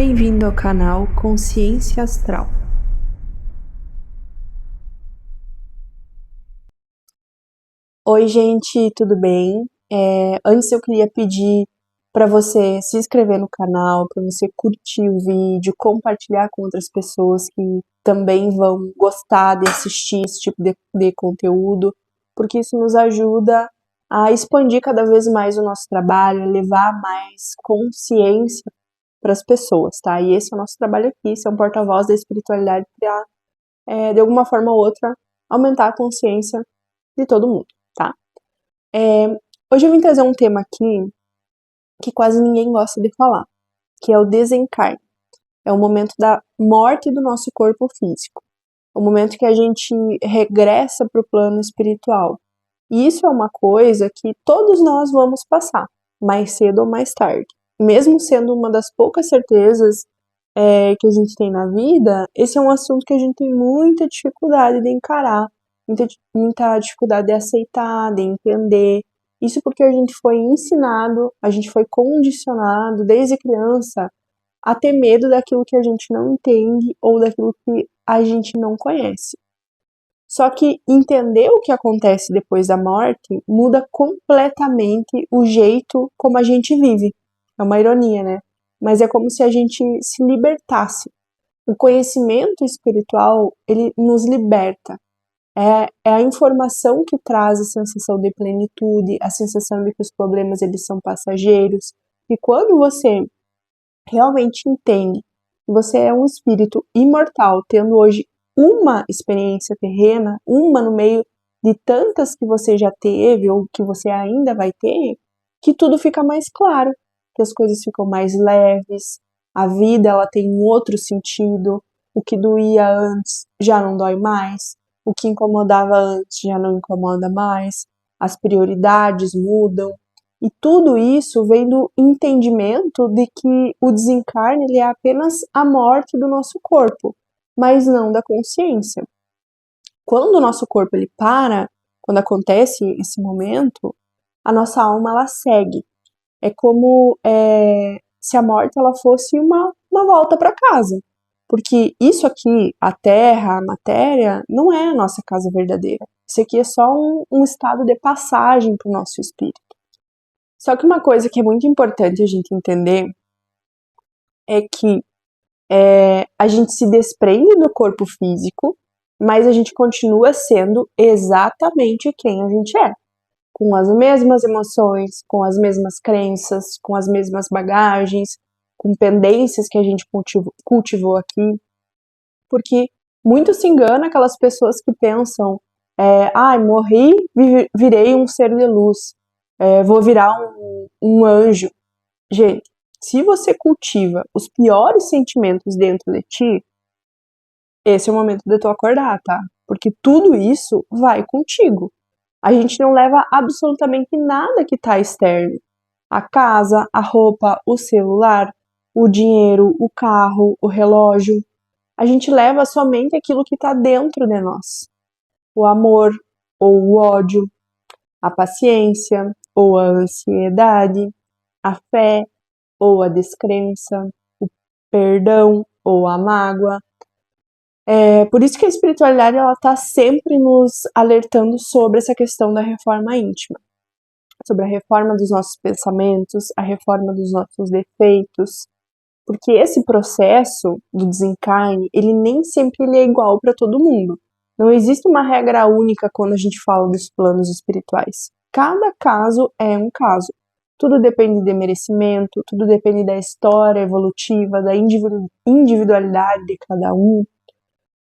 Bem-vindo ao canal Consciência Astral. Oi, gente, tudo bem? Antes eu queria pedir para você se inscrever no canal, para você curtir o vídeo, compartilhar com outras pessoas que também vão gostar de assistir esse tipo de conteúdo, porque isso nos ajuda a expandir cada vez mais o nosso trabalho, a levar mais consciência para as pessoas, tá? E esse é o nosso trabalho aqui, ser um porta-voz da espiritualidade para, de alguma forma ou outra, aumentar a consciência de todo mundo, tá? Hoje eu vim trazer um tema aqui que quase ninguém gosta de falar, que é o desencarne. É o momento da morte do nosso corpo físico. É o momento que a gente regressa para o plano espiritual. E isso é uma coisa que todos nós vamos passar, mais cedo ou mais tarde. Mesmo sendo uma das poucas certezas que a gente tem na vida, esse é um assunto que a gente tem muita dificuldade de encarar, muita dificuldade de aceitar, de entender. Isso porque a gente foi ensinado, a gente foi condicionado desde criança a ter medo daquilo que a gente não entende ou daquilo que a gente não conhece. Só que entender o que acontece depois da morte muda completamente o jeito como a gente vive. É uma ironia, né? Mas é como se a gente se libertasse. O conhecimento espiritual, ele nos liberta. É a informação que traz a sensação de plenitude, a sensação de que os problemas eles são passageiros. E quando você realmente entende que você é um espírito imortal, tendo hoje uma experiência terrena, uma no meio de tantas que você já teve ou que você ainda vai ter, que tudo fica mais claro, que as coisas ficam mais leves, a vida ela tem um outro sentido, o que doía antes já não dói mais, o que incomodava antes já não incomoda mais, as prioridades mudam, e tudo isso vem do entendimento de que o desencarne ele é apenas a morte do nosso corpo, mas não da consciência. Quando o nosso corpo ele para, quando acontece esse momento, a nossa alma ela segue. É como se a morte ela fosse uma volta para casa. Porque isso aqui, a terra, a matéria, não é a nossa casa verdadeira. Isso aqui é só um estado de passagem para o nosso espírito. Só que uma coisa que é muito importante a gente entender é que a gente se desprende do corpo físico, mas a gente continua sendo exatamente quem a gente é. Com as mesmas emoções, com as mesmas crenças, com as mesmas bagagens, com pendências que a gente cultivou aqui. Porque muito se engana aquelas pessoas que pensam morri, virei um ser de luz, vou virar um anjo. Gente, se você cultiva os piores sentimentos dentro de ti, esse é o momento de tu acordar, tá? Porque tudo isso vai contigo. A gente não leva absolutamente nada que tá externo. A casa, a roupa, o celular, o dinheiro, o carro, o relógio. A gente leva somente aquilo que tá dentro de nós. O amor ou o ódio, a paciência ou a ansiedade, a fé ou a descrença, o perdão ou a mágoa. Por isso que a espiritualidade ela está sempre nos alertando sobre essa questão da reforma íntima, sobre a reforma dos nossos pensamentos, a reforma dos nossos defeitos, porque esse processo do desencarne, ele nem sempre ele é igual para todo mundo. Não existe uma regra única quando a gente fala dos planos espirituais. Cada caso é um caso. Tudo depende de merecimento, tudo depende da história evolutiva, da individualidade de cada um.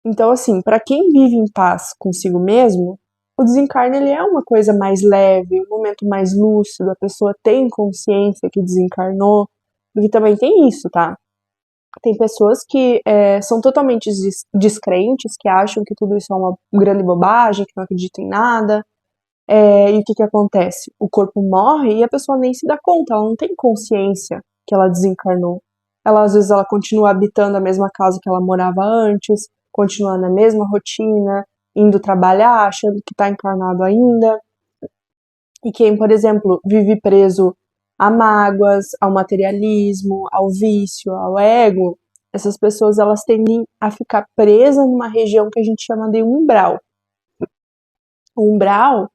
Então, assim, para quem vive em paz consigo mesmo, o desencarne ele é uma coisa mais leve, um momento mais lúcido, a pessoa tem consciência que desencarnou, porque também tem isso, tá? Tem pessoas que são totalmente descrentes, que acham que tudo isso é uma grande bobagem, que não acreditam em nada. E o que acontece? O corpo morre e a pessoa nem se dá conta, ela não tem consciência que ela desencarnou. Às vezes, ela continua habitando a mesma casa que ela morava antes, continua na mesma rotina, indo trabalhar, achando que está encarnado ainda. E quem, por exemplo, vive preso a mágoas, ao materialismo, ao vício, ao ego, essas pessoas elas tendem a ficar presas numa região que a gente chama de umbral. O umbral,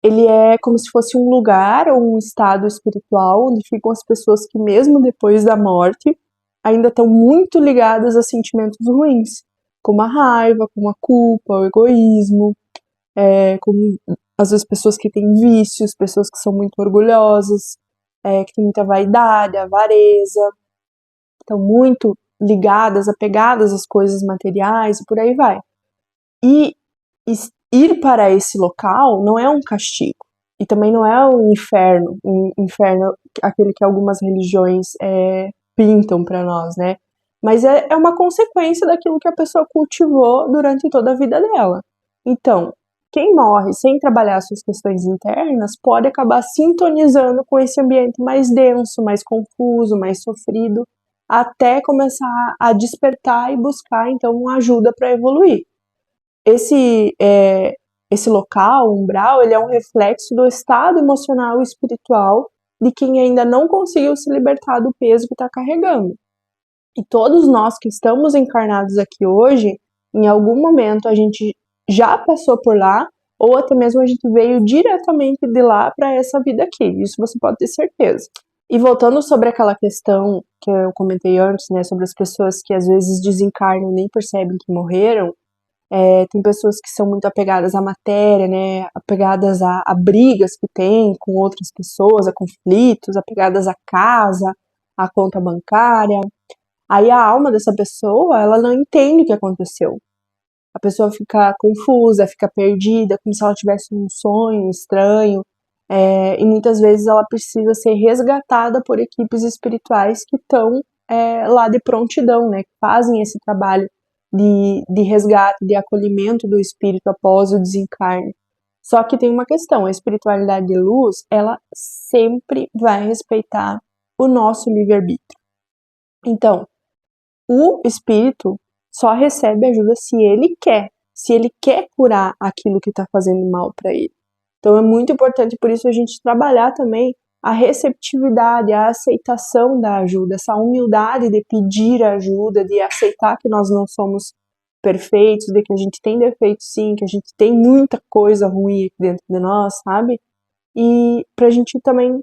ele é como se fosse um lugar ou um estado espiritual onde ficam as pessoas que mesmo depois da morte ainda estão muito ligadas a sentimentos ruins, como a raiva, como a culpa, o egoísmo, como às vezes pessoas que têm vícios, pessoas que são muito orgulhosas, que têm muita vaidade, avareza, estão muito ligadas, apegadas às coisas materiais e por aí vai. E ir para esse local não é um castigo. E também não é um inferno aquele que algumas religiões pintam para nós, né? Mas é uma consequência daquilo que a pessoa cultivou durante toda a vida dela. Então, quem morre sem trabalhar suas questões internas pode acabar sintonizando com esse ambiente mais denso, mais confuso, mais sofrido, até começar a despertar e buscar, então, uma ajuda para evoluir. Esse local, o umbral, ele é um reflexo do estado emocional e espiritual de quem ainda não conseguiu se libertar do peso que está carregando. E todos nós que estamos encarnados aqui hoje, em algum momento a gente já passou por lá, ou até mesmo a gente veio diretamente de lá para essa vida aqui. Isso você pode ter certeza. E voltando sobre aquela questão que eu comentei antes, né, sobre as pessoas que às vezes desencarnam e nem percebem que morreram, tem pessoas que são muito apegadas à matéria, né, apegadas a brigas que tem com outras pessoas, a conflitos, apegadas à casa, à conta bancária. Aí a alma dessa pessoa, ela não entende o que aconteceu. A pessoa fica confusa, fica perdida, como se ela tivesse um sonho estranho, e muitas vezes ela precisa ser resgatada por equipes espirituais que estão lá de prontidão, né, que fazem esse trabalho de resgate, de acolhimento do espírito após o desencarne. Só que tem uma questão, a espiritualidade de luz, ela sempre vai respeitar o nosso livre-arbítrio. Então, o espírito só recebe ajuda se ele quer curar aquilo que está fazendo mal para ele. Então é muito importante, por isso, a gente trabalhar também a receptividade, a aceitação da ajuda, essa humildade de pedir ajuda, de aceitar que nós não somos perfeitos, de que a gente tem defeitos sim, que a gente tem muita coisa ruim aqui dentro de nós, sabe? E pra gente também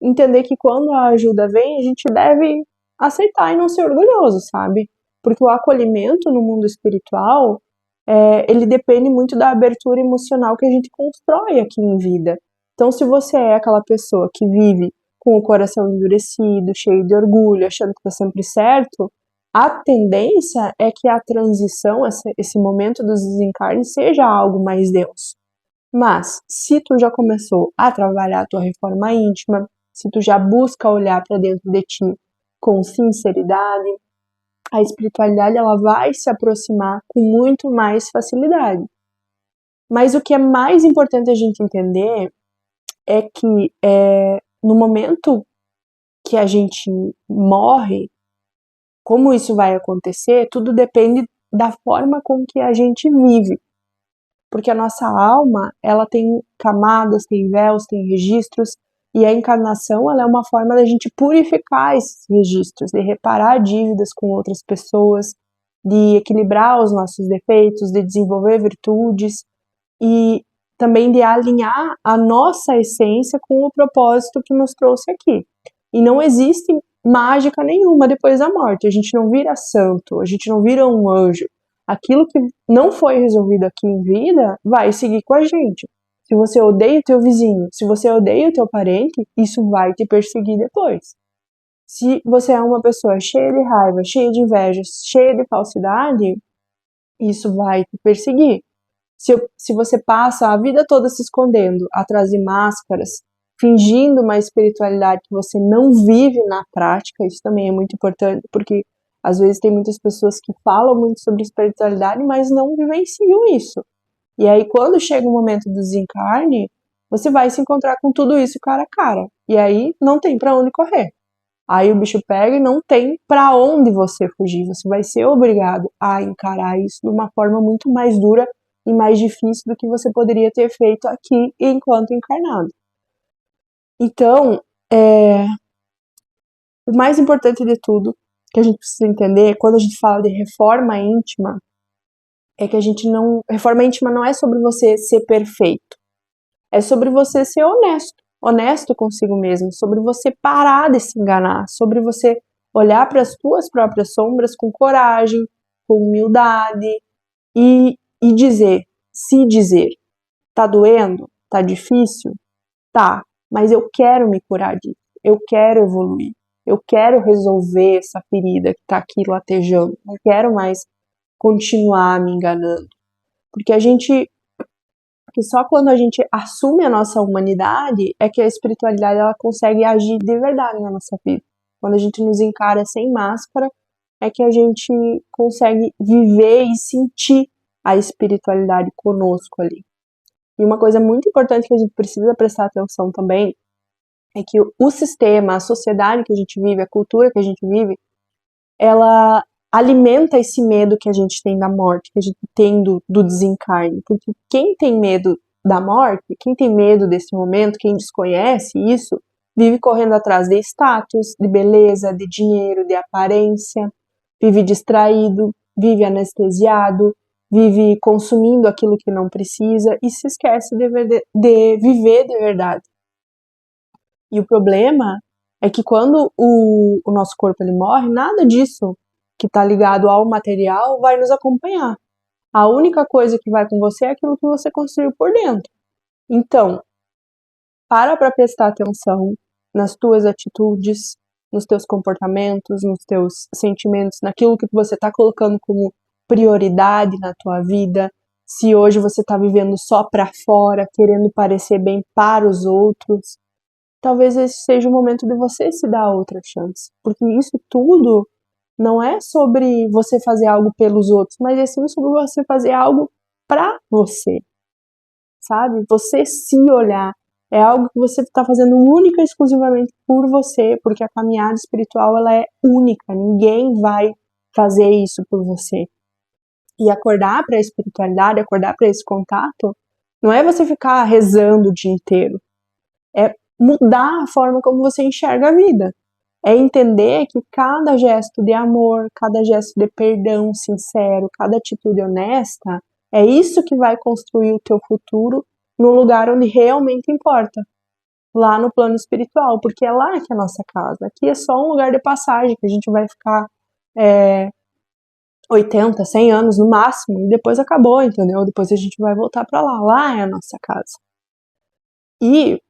entender que quando a ajuda vem, a gente deve aceitar e não ser orgulhoso, sabe? Porque o acolhimento no mundo espiritual, ele depende muito da abertura emocional que a gente constrói aqui em vida. Então, se você é aquela pessoa que vive com o coração endurecido, cheio de orgulho, achando que está sempre certo, a tendência é que a transição, esse momento dos desencarnes, seja algo mais denso. Mas, se tu já começou a trabalhar a tua reforma íntima, se tu já busca olhar para dentro de ti com sinceridade, a espiritualidade ela vai se aproximar com muito mais facilidade. Mas o que é mais importante a gente entender é que no momento que a gente morre, como isso vai acontecer, tudo depende da forma com que a gente vive. Porque a nossa alma, ela tem camadas, tem véus, tem registros, e a encarnação, ela é uma forma da gente purificar esses registros, de reparar dívidas com outras pessoas, de equilibrar os nossos defeitos, de desenvolver virtudes e também de alinhar a nossa essência com o propósito que nos trouxe aqui. E não existe mágica nenhuma depois da morte. A gente não vira santo, a gente não vira um anjo. Aquilo que não foi resolvido aqui em vida vai seguir com a gente. Se você odeia o teu vizinho, se você odeia o teu parente, isso vai te perseguir depois. Se você é uma pessoa cheia de raiva, cheia de inveja, cheia de falsidade, isso vai te perseguir. Se você passa a vida toda se escondendo atrás de máscaras, fingindo uma espiritualidade que você não vive na prática, isso também é muito importante, porque às vezes tem muitas pessoas que falam muito sobre espiritualidade, mas não vivenciam isso. E aí, quando chega o momento do desencarne, você vai se encontrar com tudo isso cara a cara. E aí, não tem para onde correr. Aí o bicho pega e não tem para onde você fugir. Você vai ser obrigado a encarar isso de uma forma muito mais dura e mais difícil do que você poderia ter feito aqui enquanto encarnado. Então, O mais importante de tudo que a gente precisa entender quando a gente fala de reforma íntima é que reforma íntima não é sobre você ser perfeito, é sobre você ser honesto consigo mesmo, sobre você parar de se enganar, sobre você olhar para as tuas próprias sombras com coragem, com humildade e se dizer, tá doendo? Tá difícil? Tá, mas eu quero me curar disso, eu quero evoluir, eu quero resolver essa ferida que tá aqui latejando, não quero mais continuar me enganando. Porque que só quando a gente assume a nossa humanidade é que a espiritualidade ela consegue agir de verdade na nossa vida. Quando a gente nos encara sem máscara, é que a gente consegue viver e sentir a espiritualidade conosco ali. E uma coisa muito importante que a gente precisa prestar atenção também é que o sistema, a sociedade que a gente vive, a cultura que a gente vive, ela alimenta esse medo que a gente tem da morte, que a gente tem do desencarne. Porque quem tem medo da morte, quem tem medo desse momento, quem desconhece isso, vive correndo atrás de status, de beleza, de dinheiro, de aparência, vive distraído, vive anestesiado, vive consumindo aquilo que não precisa e se esquece de viver de verdade. E o problema é que quando o nosso corpo ele morre, nada disso que está ligado ao material vai nos acompanhar. A única coisa que vai com você é aquilo que você construiu por dentro. Então, para prestar atenção nas tuas atitudes, nos teus comportamentos, nos teus sentimentos, naquilo que você está colocando como prioridade na tua vida. Se hoje você está vivendo só para fora, querendo parecer bem para os outros, talvez esse seja o momento de você se dar outra chance. Porque isso tudo não é sobre você fazer algo pelos outros, mas é sim sobre você fazer algo para você, sabe? Você se olhar. É algo que você está fazendo única e exclusivamente por você, porque a caminhada espiritual ela é única, ninguém vai fazer isso por você. E acordar para a espiritualidade, acordar para esse contato, não é você ficar rezando o dia inteiro, é mudar a forma como você enxerga a vida. É entender que cada gesto de amor, cada gesto de perdão sincero, cada atitude honesta, é isso que vai construir o teu futuro no lugar onde realmente importa, lá no plano espiritual, porque é lá que é a nossa casa. Aqui é só um lugar de passagem, que a gente vai ficar 80, 100 anos no máximo, e depois acabou, entendeu? Depois a gente vai voltar para lá. Lá é a nossa casa. E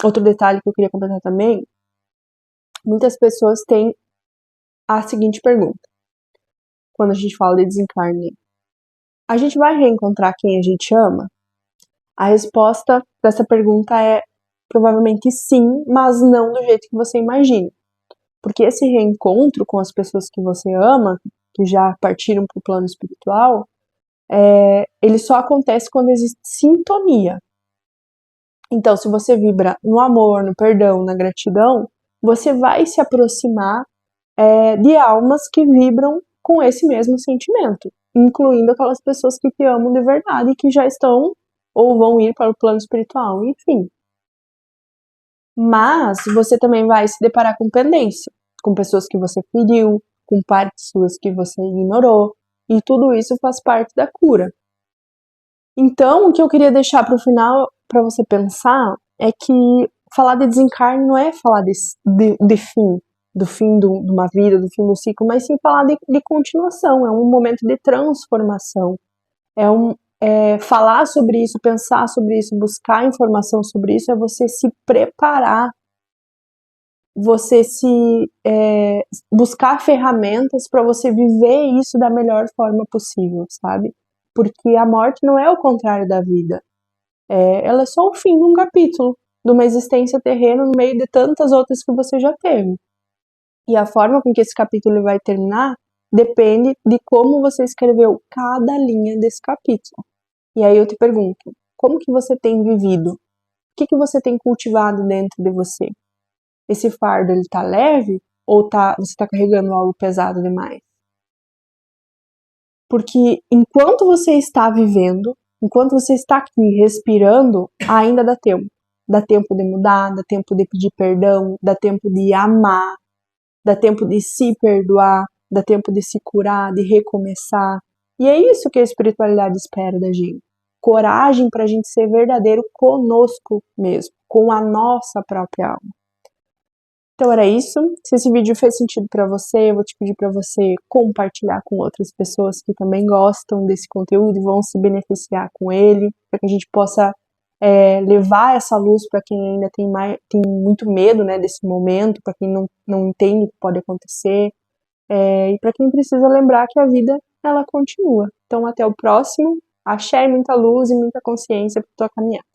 outro detalhe que eu queria completar também, muitas pessoas têm a seguinte pergunta, quando a gente fala de desencarne. A gente vai reencontrar quem a gente ama? A resposta dessa pergunta é provavelmente sim, mas não do jeito que você imagina. Porque esse reencontro com as pessoas que você ama, que já partiram para o plano espiritual, ele só acontece quando existe sintonia. Então, se você vibra no amor, no perdão, na gratidão, você vai se aproximar de almas que vibram com esse mesmo sentimento, incluindo aquelas pessoas que te amam de verdade e que já estão ou vão ir para o plano espiritual, enfim. Mas você também vai se deparar com pendência, com pessoas que você feriu, com partes suas que você ignorou, e tudo isso faz parte da cura. Então, o que eu queria deixar para o final, para você pensar, é que falar de desencarne não é falar de fim, do fim de uma vida, do fim do ciclo, mas sim falar de continuação, é um momento de transformação. Falar sobre isso, pensar sobre isso, buscar informação sobre isso, é você se preparar, você buscar ferramentas para você viver isso da melhor forma possível, sabe? Porque a morte não é o contrário da vida. Ela é só o fim de um capítulo, de uma existência terrena no meio de tantas outras que você já teve. E a forma com que esse capítulo vai terminar depende de como você escreveu cada linha desse capítulo. E aí eu te pergunto, como que você tem vivido? O que você tem cultivado dentro de você? Esse fardo, ele tá leve? Ou você tá carregando algo pesado demais? Porque enquanto você está vivendo, enquanto você está aqui respirando, ainda dá tempo. dá tempo de mudar, dá tempo de pedir perdão, dá tempo de amar, dá tempo de se perdoar, dá tempo de se curar, de recomeçar. E é isso que a espiritualidade espera da gente. Coragem para a gente ser verdadeiro conosco mesmo, com a nossa própria alma. Então era isso. Se esse vídeo fez sentido para você, eu vou te pedir para você compartilhar com outras pessoas que também gostam desse conteúdo e vão se beneficiar com ele, para que a gente possa levar essa luz para quem ainda tem muito medo, né, desse momento, para quem não entende o que pode acontecer, e para quem precisa lembrar que a vida ela continua. Então até o próximo. Axé, muita luz e muita consciência para tua caminhada.